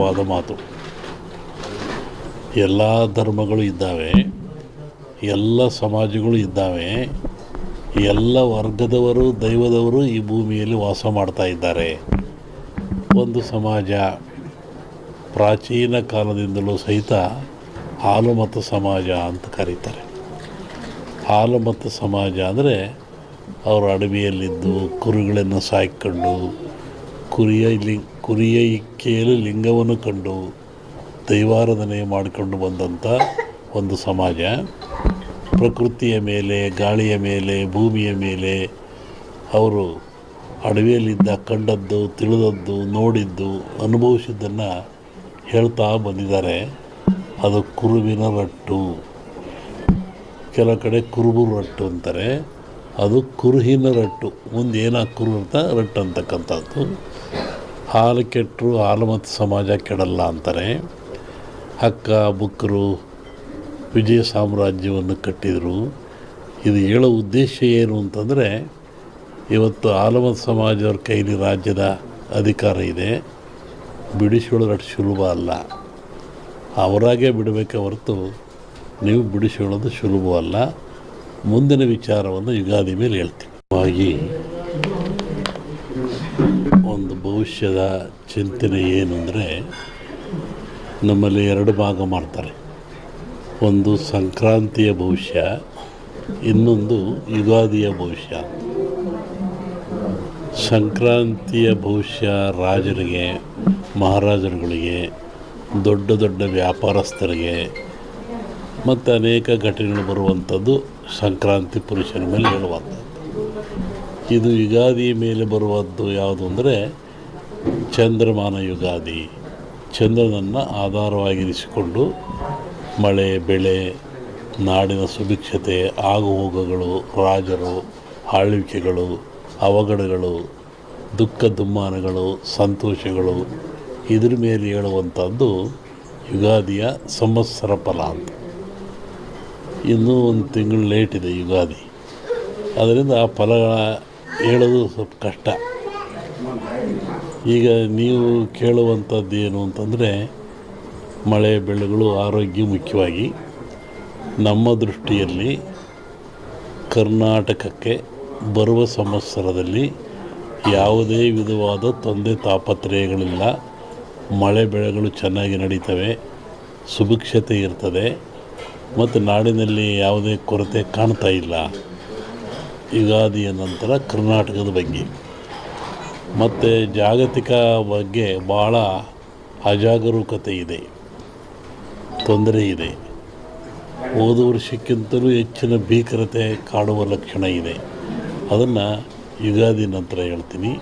ವಾದ ಮಾತು. ಎಲ್ಲ ಧರ್ಮಗಳು ಇದ್ದಾವೆ, ಎಲ್ಲ ಸಮಾಜಗಳು ಇದ್ದಾವೆ, ಎಲ್ಲ ವರ್ಗದವರು ದೈವದವರು ಈ ಭೂಮಿಯಲ್ಲಿ ವಾಸ ಮಾಡ್ತಾ ಇದ್ದಾರೆ. ಒಂದು ಸಮಾಜ ಪ್ರಾಚೀನ ಕಾಲದಿಂದಲೂ ಸಹಿತ ಹಾಲುಮತ ಸಮಾಜ ಅಂತ ಕರೀತಾರೆ. ಹಾಲುಮತ ಸಮಾಜ ಅಂದರೆ ಅವರು ಅಡವಿಯಲ್ಲಿದ್ದು ಕುರಿಗಳನ್ನು ಸಾಕಿಕೊಂಡು ಕುರಿಯ ಇಕ್ಕೆಯಲ್ಲಿ ಲಿಂಗವನ್ನು ಕಂಡು ದೈವಾರಾಧನೆ ಮಾಡಿಕೊಂಡು ಬಂದಂಥ ಒಂದು ಸಮಾಜ. ಪ್ರಕೃತಿಯ ಮೇಲೆ, ಗಾಳಿಯ ಮೇಲೆ, ಭೂಮಿಯ ಮೇಲೆ ಅವರು ಅಡವಿಯಲ್ಲಿದ್ದ ಕಂಡದ್ದು, ತಿಳಿದದ್ದು, ನೋಡಿದ್ದು, ಅನುಭವಿಸಿದ್ದನ್ನು ಹೇಳ್ತಾ ಬಂದಿದ್ದಾರೆ. ಅದು ಕುರುವಿನ ರಟ್ಟು, ಕೆಲ ಕಡೆ ಕುರುಬು ರಟ್ಟು ಅಂತಾರೆ, ಅದು ಕುರುಹಿನ ರಟ್ಟು. ಮುಂದೆ ಏನಾಗಿ ಕುರು ಅಂತ ರಟ್ಟು ಅಂತಕ್ಕಂಥದ್ದು. ಹಾಲು ಕೆಟ್ಟರು ಹಾಲುಮತ ಸಮಾಜ ಕೆಡಲ್ಲ ಅಂತಾರೆ. ಹಕ್ಕ ಬುಕ್ಕರು ವಿಜಯ ಸಾಮ್ರಾಜ್ಯವನ್ನು ಕಟ್ಟಿದರು. ಇದು ಹೇಳೋ ಉದ್ದೇಶ ಏನು ಅಂತಂದರೆ, ಇವತ್ತು ಹಾಲುಮತ ಸಮಾಜದವ್ರ ಕೈಲಿ ರಾಜ್ಯದ ಅಧಿಕಾರ ಇದೆ. ಬಿಡಿಸಿಕೊಳ್ಳೋದು ಅಷ್ಟು ಸುಲಭ ಅಲ್ಲ. ಅವರಾಗೆ ಬಿಡಬೇಕೆ ಹೊರತು ನೀವು ಬಿಡಿಸಿಕೊಳ್ಳೋದು ಸುಲಭವಲ್ಲ. ಮುಂದಿನ ವಿಚಾರವನ್ನು ಯುಗಾದಿ ಮೇಲೆ ಹೇಳ್ತೀನಿ. ಒಂದು ಭವಿಷ್ಯದ ಚಿಂತನೆ ಏನು ಅಂದರೆ, ನಮ್ಮಲ್ಲಿ ಎರಡು ಭಾಗ ಮಾಡ್ತಾರೆ. ಒಂದು ಸಂಕ್ರಾಂತಿಯ ಭವಿಷ್ಯ, ಇನ್ನೊಂದು ಯುಗಾದಿಯ ಭವಿಷ್ಯ. ಸಂಕ್ರಾಂತಿಯ ಭವಿಷ್ಯ ರಾಜರಿಗೆ, ಮಹಾರಾಜರುಗಳಿಗೆ, ದೊಡ್ಡ ದೊಡ್ಡ ವ್ಯಾಪಾರಸ್ಥರಿಗೆ ಮತ್ತು ಅನೇಕ ಘಟನೆಗಳು ಬರುವಂಥದ್ದು ಸಂಕ್ರಾಂತಿ ಪುರುಷನ ಮೇಲೆ ಹೇಳುವಂಥದ್ದು. ಇದು ಯುಗಾದಿ ಮೇಲೆ ಬರುವದ್ದು ಯಾವುದು ಅಂದರೆ ಚಂದ್ರಮಾನ ಯುಗಾದಿ. ಚಂದ್ರನನ್ನು ಆಧಾರವಾಗಿರಿಸಿಕೊಂಡು ಮಳೆ, ಬೆಳೆ, ನಾಡಿನ ಸುಭಿಕ್ಷತೆ, ಆಗುಹೋಗುಗಳು, ರಾಜರು, ಆಳ್ವಿಕೆಗಳು, ಅವಘಡಗಳು, ದುಃಖ ದುಮ್ಮಾನಗಳು, ಸಂತೋಷಗಳು, ಇದ್ರ ಮೇಲೆ ಹೇಳುವಂಥದ್ದು ಯುಗಾದಿಯ ಸಂವತ್ಸರ ಫಲ ಅಂತ. ಇನ್ನೂ ಒಂದು ತಿಂಗಳು ಲೇಟ್ ಇದೆ ಯುಗಾದಿ. ಅದರಿಂದ ಆ ಫಲಗಳ ಹೇಳೋದು ಸ್ವಲ್ಪ ಕಷ್ಟ. ಈಗ ನೀವು ಕೇಳುವಂಥದ್ದು ಏನು ಅಂತಂದರೆ, ಮಳೆ ಬೆಳೆಗಳು, ಆರೋಗ್ಯ ಮುಖ್ಯವಾಗಿ. ನಮ್ಮ ದೃಷ್ಟಿಯಲ್ಲಿ ಕರ್ನಾಟಕಕ್ಕೆ ಬರುವ ಸಂವತ್ಸರದಲ್ಲಿ ಯಾವುದೇ ವಿಧವಾದ ತೊಂದರೆ ತಾಪತ್ರಯಗಳಿಲ್ಲ. ಮಳೆ ಬೆಳೆಗಳು ಚೆನ್ನಾಗಿ ನಡೀತವೆ, ಸುಭಿಕ್ಷತೆ ಇರ್ತದೆ ಮತ್ತು ನಾಡಿನಲ್ಲಿ ಯಾವುದೇ ಕೊರತೆ ಕಾಣ್ತಾ ಇಲ್ಲ. ಯುಗಾದಿಯ ನಂತರ ಕರ್ನಾಟಕದ ಬಗ್ಗೆ ಮತ್ತು ಜಾಗತಿಕ ಬಗ್ಗೆ ಭಾಳ ಅಜಾಗರೂಕತೆ ಇದೆ, ತೊಂದರೆ ಇದೆ. ಹೋದ ವರ್ಷಕ್ಕಿಂತಲೂ ಹೆಚ್ಚಿನ ಭೀಕರತೆ ಕಾಡುವ ಲಕ್ಷಣ ಇದೆ. ಅದನ್ನು ಯುಗಾದಿ ನಂತರ ಹೇಳ್ತೀನಿ.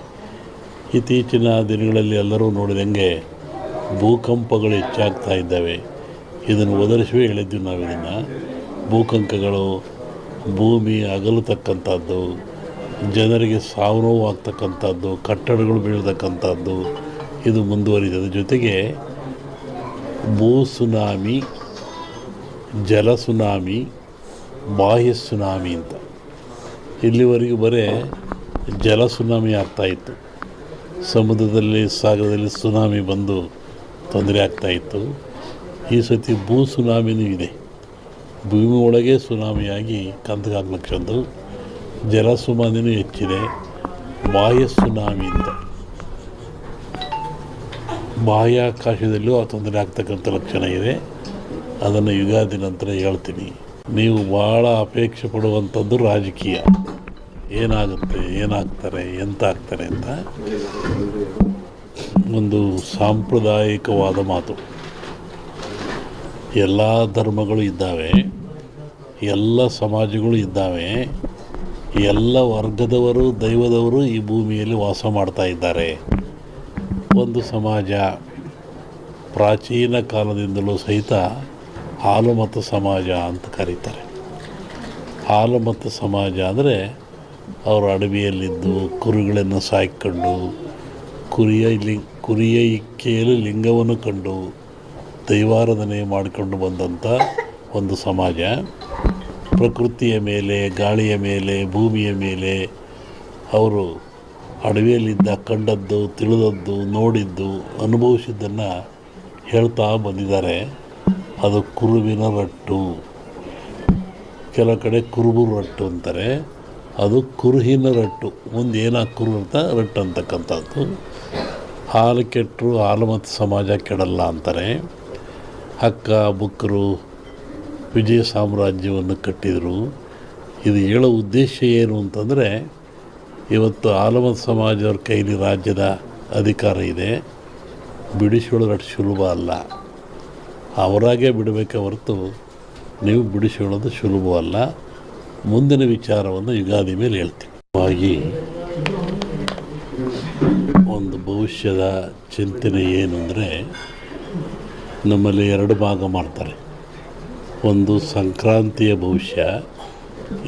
ಇತ್ತೀಚಿನ ದಿನಗಳಲ್ಲಿ ಎಲ್ಲರೂ ನೋಡಿದಂಗೆ ಭೂಕಂಪಗಳು ಹೆಚ್ಚಾಗ್ತಾ ಇದ್ದಾವೆ. ಇದನ್ನು ಒದರಿಸುವೆ ಹೇಳಿದ್ವಿ ನಾವು. ಇದನ್ನು ಭೂಕಂಪಗಳು, ಭೂಮಿ ಅಗಲತಕ್ಕಂಥದ್ದು, ಜನರಿಗೆ ಸಾವು ನೋವು ಆಗ್ತಕ್ಕಂಥದ್ದು, ಕಟ್ಟಡಗಳು ಬೀಳ್ತಕ್ಕಂಥದ್ದು, ಇದು ಮುಂದುವರಿದ ಜೊತೆಗೆ ಭೂ ಸುನಾಮಿ, ಜಲ ಸುನಾಮಿ, ಬಾಹ್ಯ ಸುನಾಮಿ ಅಂತ. ಇಲ್ಲಿವರೆಗೂ ಬರೀ ಜಲ ಸುನಾಮಿ ಆಗ್ತಾಯಿತ್ತು. ಸಮುದ್ರದಲ್ಲಿ, ಸಾಗರದಲ್ಲಿ ಸುನಾಮಿ ಬಂದು ತೊಂದರೆ ಆಗ್ತಾಯಿತ್ತು. ಈ ಸತಿ ಭೂ ಸುನಾಮಿನೂ ಇದೆ. ಭೂಮಿ ಒಳಗೆ ಸುನಾಮಿಯಾಗಿ ಕಂದಗಾಗ್ಲಕ್ಷಂದು ಜಲ ಸುನಾಮಿನೂ ಹೆಚ್ಚಿದೆ. ಬಾಹ್ಯ ಸುನಾಮಿ ಅಂತ ಬಾಹ್ಯಾಕಾಶದಲ್ಲೂ ಆ ತೊಂದರೆ ಆಗ್ತಕ್ಕಂಥ ಲಕ್ಷಣ ಇದೆ. ಅದನ್ನು ಯುಗಾದಿ ನಂತರ ಹೇಳ್ತೀನಿ. ನೀವು ಭಾಳ ಅಪೇಕ್ಷೆ ಪಡುವಂಥದ್ದು ರಾಜಕೀಯ. ಏನಾಗುತ್ತೆ, ಏನಾಗ್ತಾರೆ, ಎಂತ ಆಗ್ತಾರೆ ಅಂತ ಒಂದು ಸಾಂಪ್ರದಾಯಿಕವಾದ ಮಾತು. ಎಲ್ಲ ಧರ್ಮಗಳು ಇದ್ದಾವೆ, ಎಲ್ಲ ಸಮಾಜಗಳು ಇದ್ದಾವೆ, ಎಲ್ಲ ವರ್ಗದವರು ದೈವದವರು ಈ ಭೂಮಿಯಲ್ಲಿ ವಾಸ ಮಾಡ್ತಾ ಇದ್ದಾರೆ. ಒಂದು ಸಮಾಜ ಪ್ರಾಚೀನ ಕಾಲದಿಂದಲೂ ಸಹಿತ ಹಾಲುಮತ ಸಮಾಜ ಅಂತ ಕರೀತಾರೆ. ಹಾಲುಮತ ಸಮಾಜ ಅಂದರೆ ಅವರು ಅಡವಿಯಲ್ಲಿದ್ದು ಕುರಿಗಳನ್ನು ಸಾಕಿಕೊಂಡು ಕುರಿಯ ಇಕ್ಕೆಯಲ್ಲಿ ಲಿಂಗವನ್ನು ಕಂಡು ದೈವಾರಾಧನೆ ಮಾಡಿಕೊಂಡು ಬಂದಂಥ ಒಂದು ಸಮಾಜ. ಪ್ರಕೃತಿಯ ಮೇಲೆ, ಗಾಳಿಯ ಮೇಲೆ, ಭೂಮಿಯ ಮೇಲೆ ಅವರು ಅಡವಿಯಲ್ಲಿದ್ದ ಕಂಡದ್ದು, ತಿಳಿದದ್ದು, ನೋಡಿದ್ದು, ಅನುಭವಿಸಿದ್ದನ್ನು ಹೇಳ್ತಾ ಬಂದಿದ್ದಾರೆ. ಅದು ಕುರುವಿನ ರಟ್ಟು, ಕೆಲವು ಕಡೆ ಕುರುಬು ರಟ್ಟು ಅಂತಾರೆ, ಅದು ಕುರುಹಿನ ರಟ್ಟು. ಮುಂದೆ ಏನಾಗಿ ಕುರು ಅಂತ ರಟ್ಟು ಅಂತಕ್ಕಂಥದ್ದು. ಹಾಲು ಕೆಟ್ಟರು ಹಾಲು ಮತ್ತು ಸಮಾಜ ಕೆಡಲ್ಲ ಅಂತಾರೆ. ಹಕ್ಕ ಬುಕ್ಕರು ವಿಜಯ ಸಾಮ್ರಾಜ್ಯವನ್ನು ಕಟ್ಟಿದರು. ಇದು ಹೇಳೋ ಉದ್ದೇಶ ಏನು ಅಂತಂದರೆ, ಇವತ್ತು ಆಲಮತ್ ಸಮಾಜವ್ರ ಕೈಲಿ ರಾಜ್ಯದ ಅಧಿಕಾರ ಇದೆ. ಬಿಡಿಸ್ಕೊಳ್ಳೋದು ಅಷ್ಟು ಸುಲಭ ಅಲ್ಲ. ಅವರಾಗೇ ಬಿಡಬೇಕೆ ಹೊರತು ನೀವು ಬಿಡಿಸ್ಕೊಳ್ಳೋದು ಸುಲಭವಲ್ಲ. ಮುಂದಿನ ವಿಚಾರವನ್ನು ಯುಗಾದಿ ಮೇಲೆ ಹೇಳ್ತೀನಿ. ಹಾಗಾಗಿ ಒಂದು ಭವಿಷ್ಯದ ಚಿಂತನೆ ಏನು ಅಂದರೆ, ನಮ್ಮಲ್ಲಿ ಎರಡು ಭಾಗ ಮಾಡ್ತಾರೆ. ಒಂದು ಸಂಕ್ರಾಂತಿಯ ಭವಿಷ್ಯ,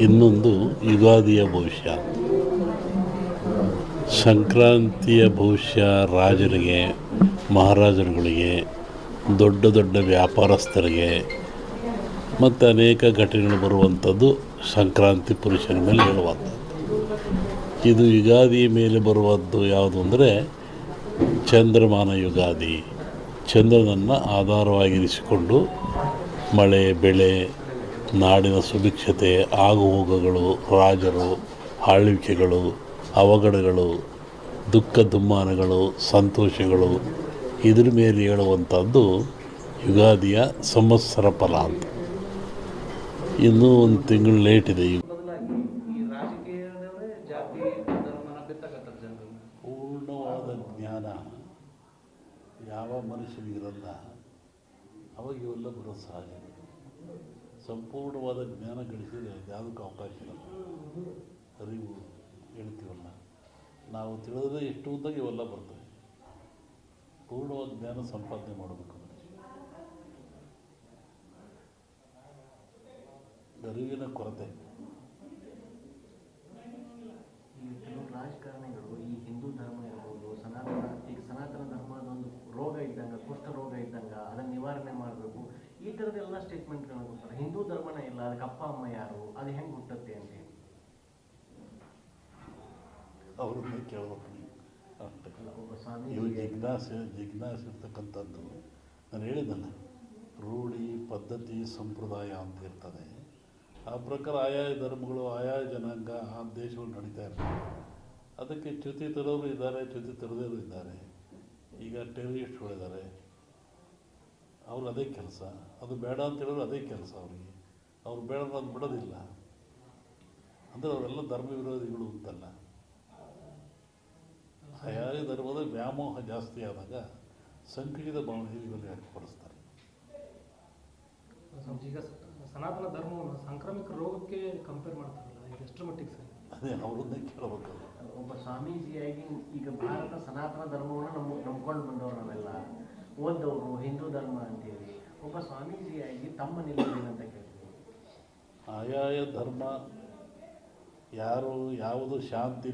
ಇನ್ನೊಂದು ಯುಗಾದಿಯ ಭವಿಷ್ಯ. ಸಂಕ್ರಾಂತಿಯ ಭವಿಷ್ಯ ರಾಜರಿಗೆ, ಮಹಾರಾಜರುಗಳಿಗೆ, ದೊಡ್ಡ ದೊಡ್ಡ ವ್ಯಾಪಾರಸ್ಥರಿಗೆ ಮತ್ತು ಅನೇಕ ಘಟನೆಗಳು ಬರುವಂಥದ್ದು ಸಂಕ್ರಾಂತಿ ಪುರುಷನ ಮೇಲೆ ಹೇಳುವಂಥದ್ದು. ಇದು ಯುಗಾದಿ ಮೇಲೆ ಬರುವಂಥದ್ದು ಯಾವುದು ಅಂದರೆ ಚಂದ್ರಮಾನ ಯುಗಾದಿ. ಚಂದ್ರನನ್ನು ಆಧಾರವಾಗಿರಿಸಿಕೊಂಡು ಮಳೆ, ಬೆಳೆ, ನಾಡಿನ ಸುಭಿಕ್ಷತೆ, ಆಗುಹೋಗುಗಳು, ರಾಜರು, ಆಳ್ವಿಕೆಗಳು, ಅವಘಡಗಳು, ದುಃಖ ದುಮ್ಮಾನಗಳು, ಸಂತೋಷಗಳು, ಇದ್ರ ಮೇಲೆ ಹೇಳುವಂಥದ್ದು ಯುಗಾದಿಯ ಸಂವತ್ಸರ ಫಲ ಅಂತ. ಇನ್ನೂ ಒಂದು ತಿಂಗಳು ಲೇಟ್ ಇದೆ. ಪೂರ್ಣವಾದ ಜ್ಞಾನ ಯಾವ ಮನುಷ್ಯನಿಗಿರಲ್ಲ, ಅವಾಗ ಇವೆಲ್ಲ ಬರೋ ಸಹಜ. ಸಂಪೂರ್ಣವಾದ ಜ್ಞಾನ ಗಳಿಸಿದರೆ ಯಾವುದಕ್ಕೂ ಅವಕಾಶ ಇರಲ್ಲ. ಅರಿವು ಹೇಳ್ತೀವಲ್ಲ, ನಾವು ತಿಳಿದ್ರೆ ಎಷ್ಟು ಉದ್ದಾಗ ಇವೆಲ್ಲ ಬರ್ತವೆ. ಪೂರ್ಣವಾದ ಜ್ಞಾನ ಸಂಪಾದನೆ ಮಾಡಬೇಕು. ಅರಿವಿನ ಕೊರತೆ. ಕೆಲವು ರಾಜಕಾರಣಿಗಳು ಈ ಹಿಂದೂ ಧರ್ಮ ಇರ್ಬೋದು, ಸನಾತನ ಧರ್ಮದೊಂದು ರೋಗ ಇದ್ದಂಗೆ, ಕುಷ್ಠ ರೋಗ ಇದ್ದಂಗೆ, ಅದನ್ನು ನಿವಾರಣೆ ಮಾಡಬೇಕು, ಈ ಥರದ್ದೆಲ್ಲ ಸ್ಟೇಟ್ಮೆಂಟ್ಗಳನ್ನ ಕೊಡ್ತಾರೆ. ಹಿಂದೂ ಧರ್ಮನೇ ಇಲ್ಲ, ಅದಕ್ಕೆ ಅಪ್ಪ ಅಮ್ಮ ಯಾರು, ಅದು ಹೆಂಗೆ ಹುಟ್ಟುತ್ತೆ ಅಂತ ಹೇಳಿ ಅವ್ರನ್ನ ಕೇಳಬೇಕು. ಸ್ವಾಮಿ ಇವು ಜಿಜ್ಞಾಸೆ ಇರ್ತಕ್ಕಂಥದ್ದು. ನಾನು ಹೇಳಿದ್ದಲ್ಲ, ರೂಢಿ, ಪದ್ಧತಿ, ಸಂಪ್ರದಾಯ ಅಂತ ಇರ್ತದೆ. ಆ ಪ್ರಕಾರ ಆಯಾ ಧರ್ಮಗಳು, ಆಯಾ ಜನಾಂಗ, ಆ ದೇಶಗಳು ನಡೀತಾ ಇರ್ತವೆ. ಅದಕ್ಕೆ ಚ್ಯುತಿ ತರೋರು ಇದ್ದಾರೆ, ಚ್ಯುತಿ ತರದೇರು ಇದ್ದಾರೆ. ಈಗ ಟೆರರಿಸ್ಟ್ಗಳಿದ್ದಾರೆ, ಅವ್ರು ಅದೇ ಕೆಲಸ. ಅದು ಬೇಡ ಅಂತ ಹೇಳಿದ್ರು ಅದೇ ಕೆಲಸ ಅವರಿಗೆ. ಅವ್ರು ಬೇಡ ಅದು ಬಿಡೋದಿಲ್ಲ ಅಂದರೆ ಅವರೆಲ್ಲ ಧರ್ಮ ವಿರೋಧಿಗಳು ಅಂತಲ್ಲ. ಆಯಾ ಧರ್ಮದ ವ್ಯಾಮೋಹ ಜಾಸ್ತಿ ಆದಾಗ ಸಂಕುಚಿತ ಭಾವನೆಗೆ ವ್ಯಕ್ತಪಡಿಸ್ತಾರೆ. ಈಗ ಸನಾತನ ಧರ್ಮವನ್ನು ಸಾಂಕ್ರಾಮಿಕ ರೋಗಕ್ಕೆ ಕಂಪೇರ್ ಮಾಡ್ತಾರಲ್ಲ, ಇದು ಎಷ್ಟರ ಮಟ್ಟಿಗೆ ಸರಿ? ಅದೇ ಅವರನ್ನೇ ಕೇಳಬೇಕು. ಒಬ್ಬ ಸ್ವಾಮೀಜಿಯಾಗಿ ಈಗ ಭಾರತ ಸನಾತನ ಧರ್ಮವನ್ನು ನಂಬ್ಕೊಂಡು ಬಂದವರು, ನಾವೆಲ್ಲ ಓದ್ದವರು ಹಿಂದೂ ಧರ್ಮ ಅಂತೇಳಿ, ಒಬ್ಬ ಸ್ವಾಮೀಜಿಯಾಗಿ ತಮ್ಮ ನಿಲುವು ಏನಂತ ಕೇಳ್ತೀವಿ. ಆಯಾಯ ಧರ್ಮ ಯಾರು ಯಾವುದು ಶಾಂತಿ